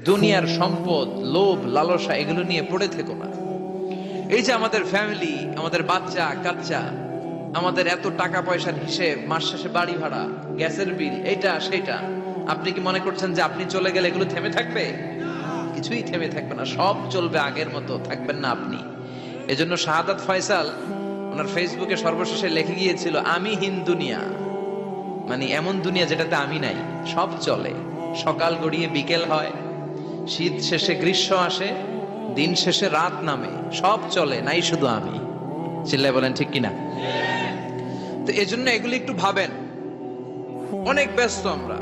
দুনিয়ার সম্পদ, লোভ, লালসা এগুলো নিয়ে পড়ে থেকো না। এই যে আমাদের ফ্যামিলি, আমাদের বাচ্চা কাচ্চা, আমাদের এত টাকা পয়সার হিসেব, মাস শেষে বাড়ি ভাড়া, গ্যাসের বিল, এইটা সেটা, আপনি কি মনে করছেন যে আপনি চলে গেলে এগুলো থেমে থাকবে? কিছুই থেমে থাকবে না, সব চলবে আগের মতো, থাকবেন না আপনি। এজন্য শাহাদাত ফয়সাল ওনার ফেসবুকে সর্বশেষে লিখে গিয়েছিল, আমি হীন দুনিয়া, মানে এমন দুনিয়া যেটাতে আমি নাই। সব চলে, সকাল গড়িয়ে বিকেল হয়, শীত শেষে গ্রীষ্ম আসে, দিন শেষে রাত নামে, সব চলে, নাই শুধু আমি। চিল্লায় বলেন ঠিক কিনা? তো এজন্য এগুলি একটু ভাবেন। অনেক ব্যস্ত আমরা,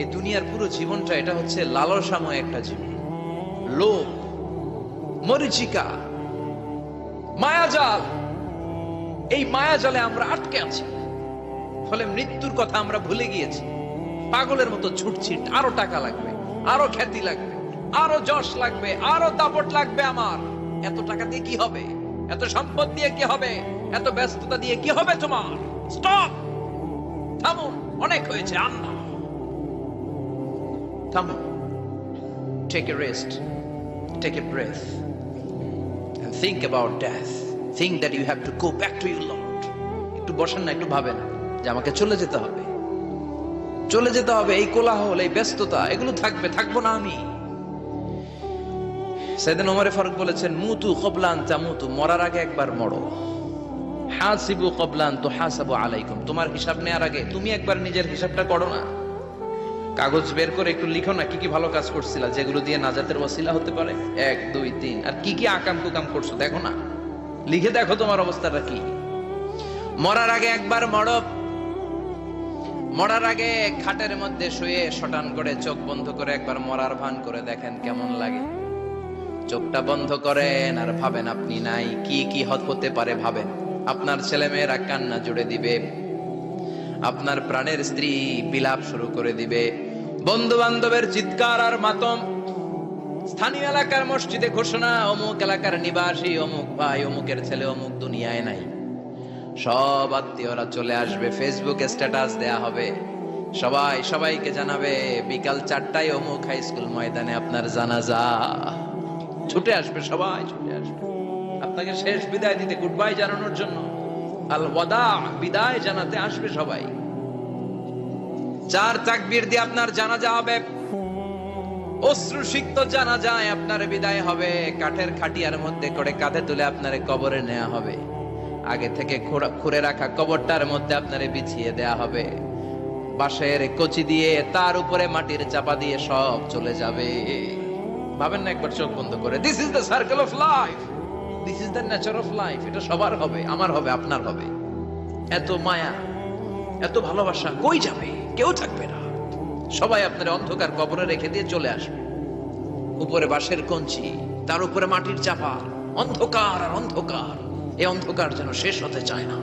এই দুনিয়ার পুরো জীবনটা এটা হচ্ছে লালসাময় একটা জীবন, লোভ, মরিচিকা, মায়াজাল। এই মায়াজালে আমরা আটকে আছি, ফলে মৃত্যুর কথা আমরা ভুলে গিয়েছি। পাগলের মতো ছুটছি, আরো টাকা লাগবে, আরো খ্যাতি লাগবে, আরো যশ লাগবে, আরো দাপট লাগবে আমার। এত টাকা দিয়ে কি হবে? এত সম্পদ দিয়ে কি হবে? এত ব্যস্ততা দিয়ে কি হবে তোমার? স্টপ, থামুন, অনেক হয়েছে, আন্না, থামুন। Take a rest, take a breath and think about death. Think that you have to go back to your Lord. একটু বসেন না, একটু ভাবেন যে আমাকে চলে যেতে হবে, চলে যেতে হবে। এই কোলাহল, এই ব্যস্ততা, এগুলো থাকবে, থাকবো না আমি। সাইয়েদনা ওমর ফারুক বলেছেন, মুতু ক্বাবলা আন তামুতু, মরার আগে একবার মরো। হাসিবু ক্বাবলা আন তুহাসাবু আলাইকুম, তোমার হিসাব নেওয়ার আগে তুমি একবার নিজের হিসাবটা করো না। কাগজ বের করে একটু লিখো না, কি কি ভালো কাজ করছিলা, যেগুলো দিয়ে নাজাতের ওসিলা হতে পারে, 1 2 3, আর কি কি আকাম কুকাম করছো দেখো না, লিখে দেখো তোমার অবস্থাটা কি। মরার আগে একবার মরো। মরার আগে খাটের মধ্যে শুয়ে শটান করে চোখ বন্ধ করে একবার মরার ভান করে দেখেন কেমন লাগে। চোখটা বন্ধ করেন আর ভাবেন আপনি নাই, কি কি হতে পারে ভাবেন। আপনার ছেলে মেয়েরা কান্না জুড়ে দিবে, আপনার প্রাণের স্ত্রী বিলাপ শুরু করে দিবে, বন্ধু বান্ধবের চিৎকার আর মাতম, স্থানীয় এলাকার মসজিদে ঘোষণা, অমুক এলাকার নিবাসী অমুক ভাই, অমুকের ছেলে অমুক দুনিয়ায় নাই। সব আত্মীয়রা চলে আসবে, ফেসবুকে স্ট্যাটাস দেয়া হবে, সবাই সবাইকে জানাবে বিকাল 4টায় অমুক হাই স্কুল ময়দানে আপনার জানাজা। ছুটে আসবে, সবাই ছুটে আসবে আপনাকে শেষ বিদায় দিতে, গুড বাই জানানোর জন্য, আল ওয়াদা, বিদায় জানাতে আসবে সবাই। 4 তাকবীর দিয়ে আপনার জানাজা হবে, অশ্রুসিক্ত জানাজায় আপনার বিদায় হবে। কাঠের খাটিয়ার মধ্যে করে কাঁধে তুলে আপনারে কবরে নেওয়া হবে, আগে থেকে খুঁড়ে রাখা কবরটার মধ্যে আপনারে বিছিয়ে দেয়া হবে, বাঁশের কচি দিয়ে তার উপরে মাটির চাপা দিয়ে সব চলে যাবে। ভাবেন না একবার চোখ বন্ধ করে, this is the circle of life, this is the nature of life. এটা সবার হবে, আমার হবে, আপনার হবে। এত মায়া, এত ভালোবাসা কই যাবে? কেউ থাকবে না, সবাই আপনার অন্ধকার কবরে রেখে দিয়ে চলে আসবে। উপরে বাঁশের কঞ্চি, তার উপরে মাটির চাপা, অন্ধকার আর অন্ধকার। এই অন্ধকার যেন শেষ হতে চায় না।